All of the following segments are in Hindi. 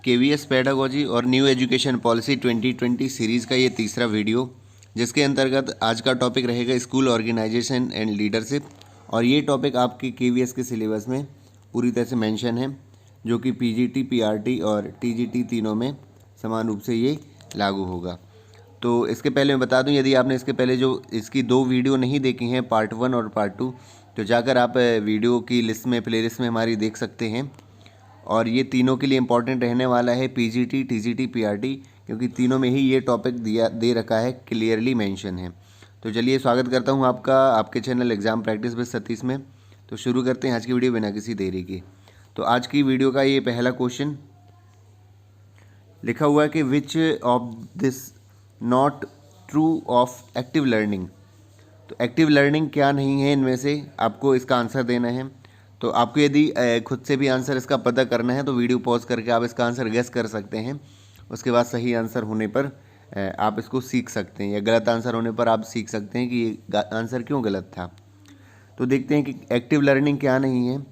केवीएस पेडागोजी और न्यू एजुकेशन पॉलिसी 2020 सीरीज़ का ये तीसरा वीडियो, जिसके अंतर्गत आज का टॉपिक रहेगा स्कूल ऑर्गेनाइजेशन एंड लीडरशिप। और ये टॉपिक आपके केवीएस के सिलेबस में पूरी तरह से मेंशन है, जो कि पीजीटी, पीआरटी और टीजीटी तीनों में समान रूप से ये लागू होगा। तो इसके पहले मैं बता दूं, यदि आपने इसके पहले जो इसकी दो वीडियो नहीं देखी हैं, पार्ट 1 और पार्ट 2, तो जाकर आप वीडियो की लिस्ट में, प्लेलिस्ट में हमारी देख सकते हैं। और ये तीनों के लिए इम्पॉर्टेंट रहने वाला है, पीजीटी, टीजीटी, पीआरटी, क्योंकि तीनों में ही ये टॉपिक दे रखा है, क्लियरली मेंशन है। तो चलिए स्वागत करता हूँ आपका आपके channel exam practice with Satish में। तो शुरू करते हैं आज की वीडियो बिना किसी देरी के। तो आज की वीडियो का ये पहला क्वेश्चन लिखा हुआ है कि which of this not true of active learning. तो एक्टिव लर्निंग क्या नहीं है इनमें से, आपको इसका आंसर देना है। तो आपको यदि खुद से भी आंसर इसका पता करना है तो वीडियो पॉज करके आप इसका आंसर गेस कर सकते हैं। उसके बाद सही आंसर होने पर आप इसको सीख सकते हैं, या गलत आंसर होने पर आप सीख सकते हैं कि ये आंसर क्यों गलत था। तो देखते हैं कि एक्टिव लर्निंग क्या नहीं है।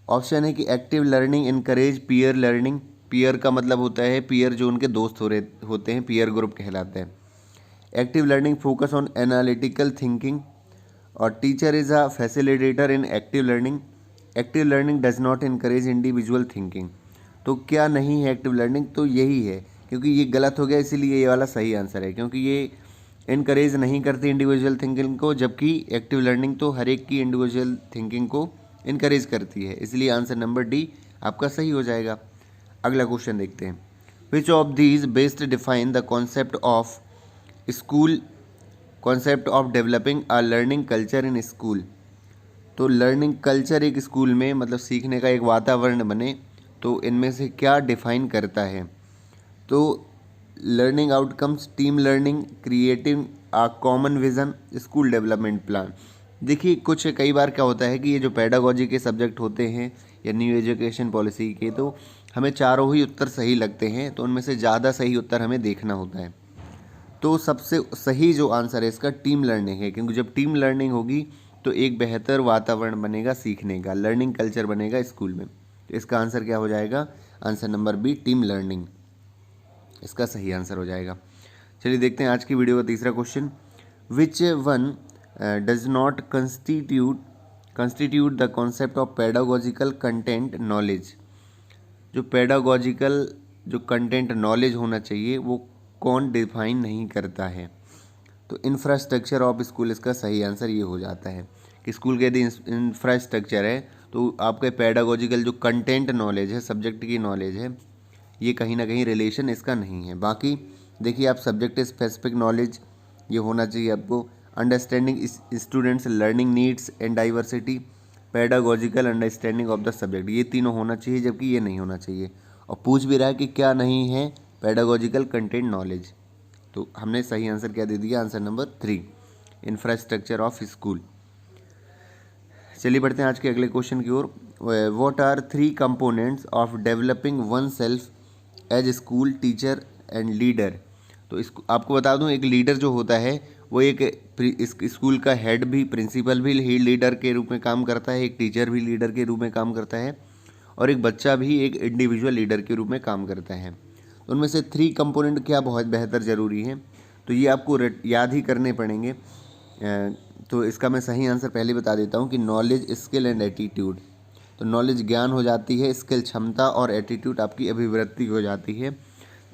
ऑप्शन है कि active learning encourage peer learning. Peer का मतलब होता है पीयर जो उनके दोस्त होते हैं, पीयर ग्रुप कहलाते हैं। Active learning focus on analytical thinking. और teacher is a facilitator in active learning. Active learning does not encourage individual thinking. तो क्या नहीं है एक्टिव लर्निंग, तो यही है, क्योंकि ये गलत हो गया इसीलिए ये वाला सही आंसर है, क्योंकि ये इनकरेज नहीं करती इंडिविजुअल थिंकिंग को, जबकि एक्टिव लर्निंग तो हर एक की इंडिविजुअल थिंकिंग को इनकरेज करती है। इसलिए आंसर नंबर डी आपका सही हो जाएगा। अगला क्वेश्चन देखते हैं। Which of these best define the concept of school, concept of developing a learning culture in school. तो लर्निंग कल्चर एक स्कूल में, मतलब सीखने का एक वातावरण बने, तो इनमें से क्या डिफाइन करता है। तो learning outcomes, team learning, creating a common vision, school development plan. देखिए कुछ कई बार क्या होता है कि ये जो पेडागोजी के सब्जेक्ट होते हैं या न्यू एजुकेशन पॉलिसी के, तो हमें चारों ही उत्तर सही लगते हैं, तो उनमें से ज़्यादा सही उत्तर हमें देखना होता है। तो सबसे सही जो आंसर है इसका टीम लर्निंग है, क्योंकि जब टीम लर्निंग होगी तो एक बेहतर वातावरण बनेगा सीखने का, लर्निंग कल्चर बनेगा स्कूल में। तो इसका आंसर क्या हो जाएगा, answer number B, team learning, इसका सही आंसर हो जाएगा। चलिए देखते हैं आज की वीडियो का तीसरा question. Which one does not constitute the concept of pedagogical content knowledge. जो पेडागोजिकल जो कंटेंट नॉलेज होना चाहिए वो कौन डिफाइन नहीं करता है। तो इंफ्रास्ट्रक्चर ऑफ स्कूल, इसका सही आंसर ये हो जाता है कि स्कूल के यदि इंफ्रास्ट्रक्चर है तो आपके पेडागोजिकल जो कंटेंट नॉलेज है, सब्जेक्ट की नॉलेज है, ये कहीं ना कहीं रिलेशन इसका नहीं है। बाकी देखिए आप सब्जेक्ट स्पेसिफिक नॉलेज ये होना चाहिए आपको, understanding students learning needs and diversity, pedagogical understanding of the subject, ये तीनों होना चाहिए, जबकि ये नहीं होना चाहिए। और पूछ भी रहा है कि क्या नहीं है पेडागोजिकल कंटेंट नॉलेज, तो हमने सही आंसर क्या दे दिया, answer number 3, infrastructure of school. चलिए बढ़ते हैं आज के अगले क्वेश्चन की ओर। What are 3 components of developing oneself as school teacher and leader. तो इसको आपको बता दूं, एक लीडर जो होता है वो एक स्कूल का हेड भी, प्रिंसिपल भी लीडर के रूप में काम करता है, एक टीचर भी लीडर के रूप में काम करता है, और एक बच्चा भी एक इंडिविजुअल लीडर के रूप में काम करता है। तो उनमें से 3 कंपोनेंट क्या बहुत बेहतर ज़रूरी है, तो ये आपको याद ही करने पड़ेंगे। तो इसका मैं सही आंसर पहले बता देता हूँ कि नॉलेज, स्किल एंड एटीट्यूड। तो नॉलेज ज्ञान हो जाती है, स्किल क्षमता, और एटीट्यूड आपकी अभिवृत्ति हो जाती है।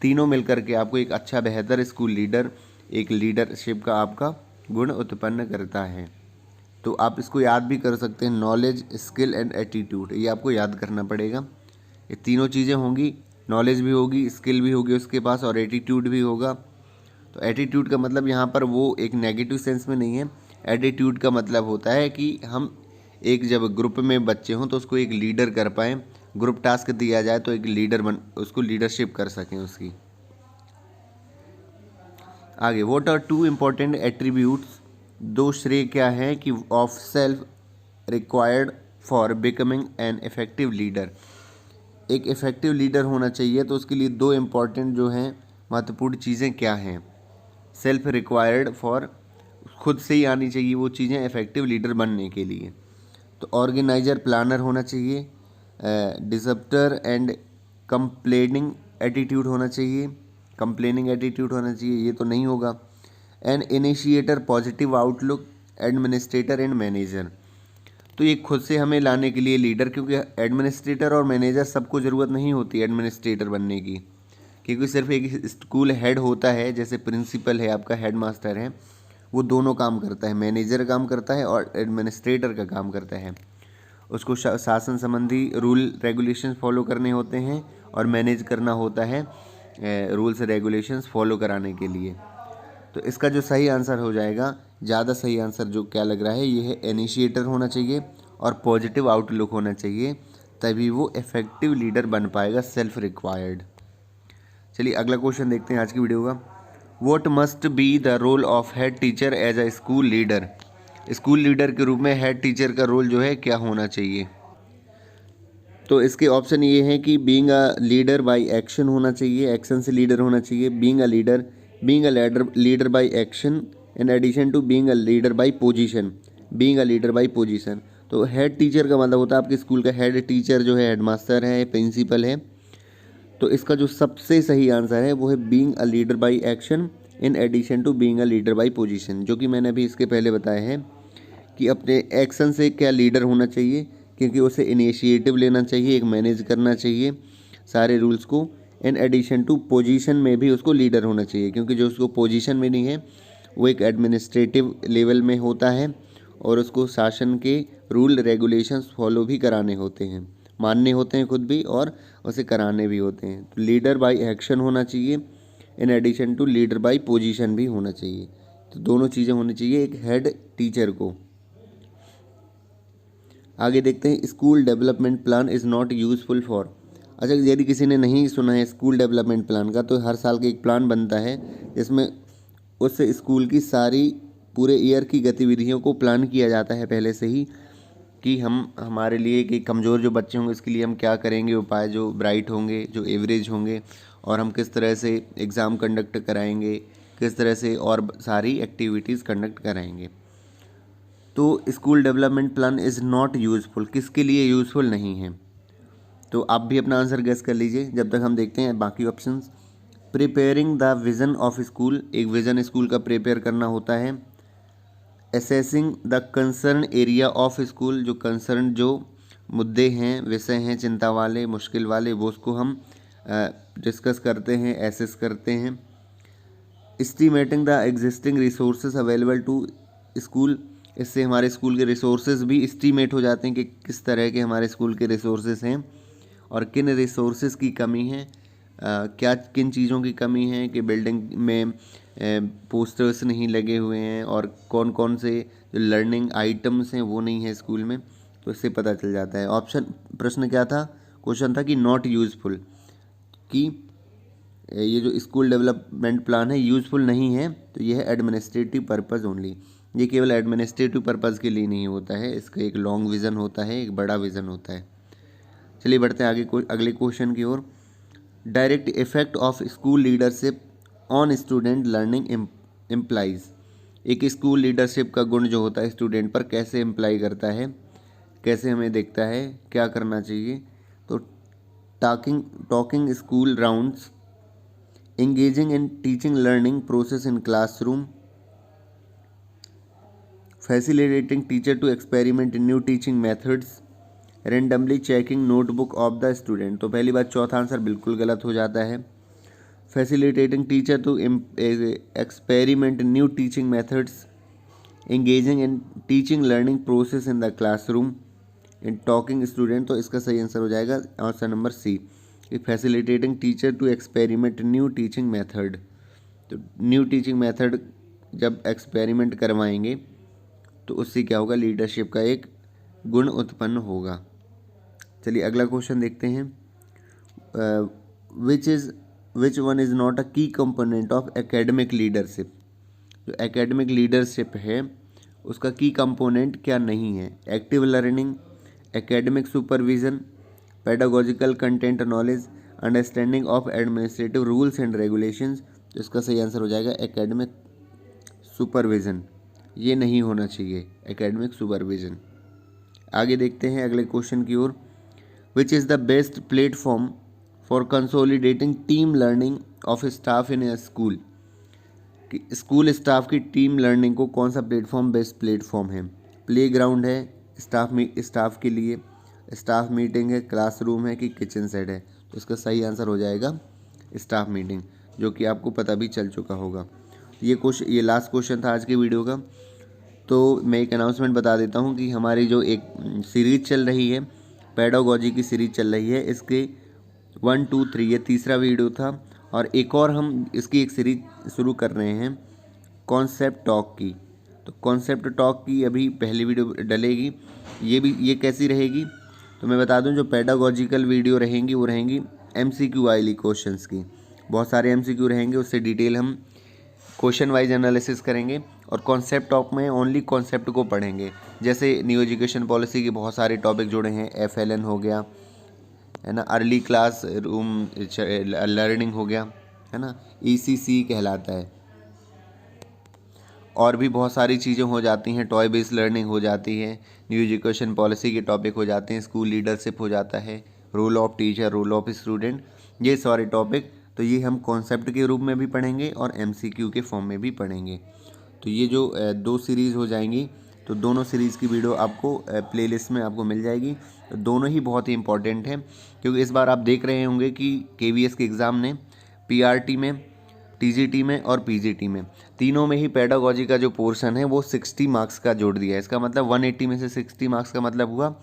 तीनों मिलकर के आपको एक अच्छा बेहतर स्कूल लीडर, एक लीडरशिप का आपका गुण उत्पन्न करता है। तो आप इसको याद भी कर सकते हैं, नॉलेज, स्किल एंड एटीट्यूड, ये आपको याद करना पड़ेगा। ये तीनों चीज़ें होंगी, नॉलेज भी होगी, स्किल भी होगी उसके पास, और एटीट्यूड भी होगा। तो एटीट्यूड का मतलब यहाँ पर वो एक नेगेटिव सेंस में नहीं है। एटीट्यूड का मतलब होता है कि हम एक जब ग्रुप में बच्चे हों तो उसको एक लीडर कर पाएँ, ग्रुप टास्क दिया जाए तो एक लीडर उसको लीडरशिप कर सकें उसकी। आगे, व्हाट आर 2 इम्पॉर्टेंट एट्रीब्यूट्स, 2 श्रेय क्या है कि of self required for becoming an effective leader. एक इफेक्टिव लीडर होना चाहिए तो उसके लिए 2 इम्पॉर्टेंट जो हैं महत्वपूर्ण चीज़ें क्या हैं। सेल्फ रिक्वायर्ड फॉर, खुद से ही आनी चाहिए वो चीज़ें इफेक्टिव लीडर बनने के लिए। तो ऑर्गेनाइजर, प्लानर होना चाहिए, डिसप्टर एंड कंप्लेनिंग एटीट्यूड होना चाहिए, कंप्लेनिंग एटीट्यूड होना चाहिए, ये तो नहीं होगा। N initiator, positive outlook, administrator and manager. तो ये खुद से हमें लाने के लिए लीडर, क्योंकि एडमिनिस्ट्रेटर और मैनेजर सबको ज़रूरत नहीं होती एडमिनिस्ट्रेटर बनने की, क्योंकि सिर्फ एक स्कूल हेड होता है, जैसे प्रिंसिपल है, आपका हेड मास्टर है, वो दोनों काम करता है, मैनेजर काम करता है और एडमिनिस्ट्रेटर का काम करता है। उसको शासन संबंधी रूल रेगुलेशंस फॉलो करने होते हैं और मैनेज करना होता है रूल्स रेगुलेशंस फॉलो कराने के लिए। तो इसका जो सही आंसर हो जाएगा, ज़्यादा सही आंसर जो क्या लग रहा है, ये है इनिशिएटर होना चाहिए और पॉजिटिव आउटलुक होना चाहिए, तभी वो इफेक्टिव लीडर बन पाएगा, सेल्फ रिक्वायर्ड। चलिए अगला क्वेश्चन देखते हैं आज की वीडियो का। What must be the role of head teacher as a school leader. School leader के रूप में हेड टीचर का रोल जो है क्या होना चाहिए। तो इसके ऑप्शन ये हैं कि being a leader by action होना चाहिए, एक्शन से लीडर होना चाहिए, being a leader by action in addition to being a leader by position, being a leader by position. तो हेड टीचर का मतलब होता है आपके स्कूल का हेड टीचर जो है, हेडमास्टर है, प्रिंसिपल है। तो इसका जो सबसे सही आंसर है वो है being a leader by action in addition to being a leader by position, जो कि मैंने अभी इसके पहले बताया है कि अपने एक्शन से क्या लीडर होना चाहिए, क्योंकि उसे इनिशिएटिव लेना चाहिए, एक मैनेज करना चाहिए सारे रूल्स को। इन एडिशन टू पोजीशन में भी उसको लीडर होना चाहिए, क्योंकि जो उसको पोजीशन में नहीं है वो एक एडमिनिस्ट्रेटिव लेवल में होता है और उसको शासन के रूल रेगुलेशंस फॉलो भी कराने होते हैं, मानने होते हैं खुद भी और उसे कराने भी होते हैं। तो लीडर बाय एक्शन होना चाहिए, in addition to leader by position भी होना चाहिए। तो दोनों चीज़ें होनी चाहिए एक हेड टीचर को। आगे देखते हैं, school development plan is not useful for. अच्छा, यदि किसी ने नहीं सुना है स्कूल डेवलपमेंट प्लान का, तो हर साल का एक प्लान बनता है जिसमें उस स्कूल की सारी पूरे ईयर की गतिविधियों को प्लान किया जाता है पहले से ही, कि हम हमारे लिए कि कमज़ोर जो बच्चे होंगे उसके लिए हम क्या करेंगे उपाय, जो ब्राइट होंगे, जो एवरेज होंगे, और हम किस तरह से एग्ज़ाम कंडक्ट कराएंगे, किस तरह से और सारी एक्टिविटीज़ कंडक्ट कराएंगे। तो school development plan is not useful, किसके लिए यूज़फुल नहीं है। तो आप भी अपना आंसर गेस कर लीजिए जब तक हम देखते हैं बाकी options. Preparing the vision of school, एक विज़न स्कूल का प्रिपेयर करना होता है। Assessing the concern area of school, जो कंसर्न जो मुद्दे हैं, विषय हैं चिंता वाले, मुश्किल वाले, वो उसको हम डिस्कस करते हैं, एसेस करते हैं। Estimating the existing resources available to school, इससे हमारे स्कूल के रिसोर्सेज भी एस्टीमेट हो जाते हैं कि किस तरह के हमारे स्कूल के रिसोर्सेज हैं और किन रिसोर्सेज की कमी है, क्या किन चीज़ों की कमी है, कि बिल्डिंग में पोस्टर्स नहीं लगे हुए हैं और कौन कौन से जो लर्निंग आइटम्स हैं वो नहीं है स्कूल में, तो इससे पता चल जाता है। ऑप्शन, प्रश्न क्या था, क्वेश्चन था कि नॉट यूज़फुल, कि ये जो स्कूल डेवलपमेंट प्लान है यूज़फुल नहीं है, तो ये है एडमिनिस्ट्रेटिव पर्पज़ ओनली, ये केवल एडमिनिस्ट्रेटिव पर्पज़ के लिए नहीं होता है, इसका एक लॉन्ग विज़न होता है, एक बड़ा विज़न होता है। चलिए बढ़ते हैं आगे अगले क्वेश्चन की ओर। Direct effect of school leadership on student learning implies, एक स्कूल लीडरशिप का गुण जो होता है स्टूडेंट पर कैसे इम्प्लाई करता है, कैसे हमें देखता है, क्या करना चाहिए। तो talking school rounds, engaging in teaching learning process in classroom, facilitating teacher to experiment in new teaching methods, randomly checking notebook of the student। तो पहली बात, चौथा आंसर बिल्कुल गलत हो जाता है। facilitating teacher to experiment in new teaching methods, engaging in teaching learning process in the classroom, in talking student, तो इसका सही आंसर हो जाएगा option number C, facilitating teacher to experiment new teaching method. तो न्यू टीचिंग मेथड जब एक्सपेरिमेंट करवाएंगे तो उससे क्या होगा, लीडरशिप का एक गुण उत्पन्न होगा। चलिए अगला क्वेश्चन देखते हैं। Which one is not a की कंपोनेंट ऑफ एकेडमिक लीडरशिप, जो एकेडमिक लीडरशिप है उसका की कंपोनेंट क्या नहीं है। Active learning, academic supervision, pedagogical content knowledge, understanding of administrative rules and regulations. तो इसका सही आंसर हो जाएगा एकेडमिक सुपरविजन, ये नहीं होना चाहिए एकेडमिक सुपरविजन। आगे देखते हैं अगले क्वेश्चन की ओर। Which is the best platform for consolidating team learning of staff in a school, कि स्कूल स्टाफ की टीम लर्निंग को कौन सा प्लेटफॉर्म बेस्ट प्लेटफॉर्म है। प्लेग्राउंड है स्टाफ के लिए, स्टाफ मीटिंग है, क्लासरूम है कि किचन सेट है। तो इसका सही आंसर हो जाएगा स्टाफ मीटिंग, जो कि आपको पता भी चल चुका होगा। ये लास्ट क्वेश्चन था आज के वीडियो का। तो मैं एक अनाउंसमेंट बता देता हूँ कि हमारी जो एक सीरीज़ चल रही है, पेडागोजी की सीरीज़ चल रही है, इसके 1 2 3 ये तीसरा वीडियो था, और एक और हम इसकी एक सीरीज शुरू कर रहे हैं कॉन्सेप्ट टॉक की। तो कॉन्सेप्ट टॉक की अभी पहली वीडियो डलेगी। ये कैसी रहेगी, तो मैं बता दूं, जो पेडागोजिकल वीडियो रहेंगी वो रहेंगी MCQ वाली क्वेश्चंस की। बहुत सारे MCQ रहेंगे, उससे डिटेल हम क्वेश्चन वाइज एनालिसिस करेंगे। और कॉन्सेप्ट टॉक में ओनली कॉन्सेप्ट को पढ़ेंगे, जैसे न्यू एजुकेशन पॉलिसी के बहुत सारे टॉपिक जुड़े हैं, FLN हो गया है ना, अर्ली क्लास रूम लर्निंग हो गया है ना, ECC कहलाता है। और भी बहुत सारी चीज़ें हो जाती हैं, टॉय बेस्ड लर्निंग हो जाती है, न्यू एजुकेशन पॉलिसी के टॉपिक हो जाते हैं, स्कूल लीडरशिप हो जाता है, role of teacher, role of student, ये सारे टॉपिक। तो ये हम कॉन्सेप्ट के रूप में भी पढ़ेंगे और MCQ के फॉर्म में भी पढ़ेंगे। तो ये जो 2 सीरीज़ हो जाएंगी, तो दोनों सीरीज़ की वीडियो आपको प्लेलिस्ट में आपको मिल जाएगी। तो दोनों ही बहुत ही इंपॉर्टेंट हैं, क्योंकि इस बार आप देख रहे होंगे कि KVS के एग्ज़ाम ने PRT में, TGT में और PGT में, तीनों में ही पेडागोजी का जो पोर्शन है वो 60 मार्क्स का जोड़ दिया है। इसका मतलब 180 में से 60 मार्क्स का मतलब हुआ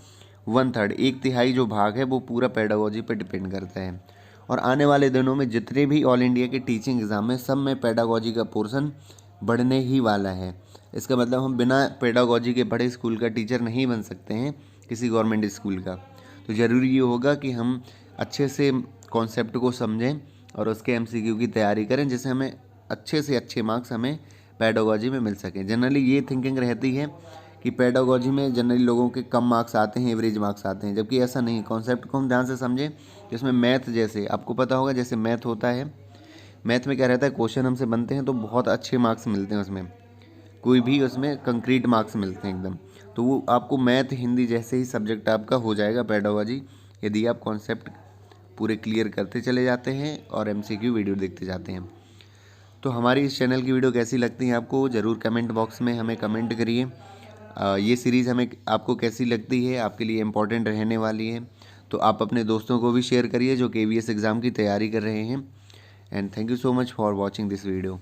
1/3, 1/3 जो भाग है वो पूरा पेडागोजी पर डिपेंड करता है। और आने वाले दिनों में जितने भी ऑल इंडिया के टीचिंग एग्ज़ाम है, सब में पेडागोजी का पोर्शन बढ़ने ही वाला है। इसका मतलब हम बिना पेडागोजी के बड़े स्कूल का टीचर नहीं बन सकते हैं, किसी गवर्नमेंट स्कूल का। तो ज़रूरी ये होगा कि हम अच्छे से कॉन्सेप्ट को समझें और उसके MCQ की तैयारी करें, जिससे हमें अच्छे से अच्छे मार्क्स हमें पेडागोजी में मिल सकें। जनरली ये थिंकिंग रहती है कि पेडागोजी में जनरली लोगों के कम मार्क्स आते हैं, एवरेज मार्क्स आते हैं, जबकि ऐसा नहीं। कॉन्सेप्ट को हम ध्यान से समझें, इसमें मैथ, जैसे आपको पता होगा, जैसे मैथ होता है, मैथ में क्या रहता है, क्वेश्चन हमसे बनते हैं तो बहुत अच्छे मार्क्स मिलते हैं उसमें, कोई भी उसमें कंक्रीट मार्क्स मिलते हैं एकदम। तो वो आपको मैथ, हिंदी जैसे ही सब्जेक्ट आपका हो जाएगा पेडागोजी, यदि आप कॉन्सेप्ट पूरे क्लियर करते चले जाते हैं और MCQ वीडियो देखते जाते हैं। तो हमारी इस चैनल की वीडियो कैसी लगती है आपको, ज़रूर कमेंट बॉक्स में हमें कमेंट करिए। ये सीरीज़ हमें आपको कैसी लगती है, आपके लिए इम्पोर्टेंट रहने वाली है, तो आप अपने दोस्तों को भी शेयर करिए जो KVS एग्ज़ाम की तैयारी कर रहे हैं। And thank you so much for watching this video.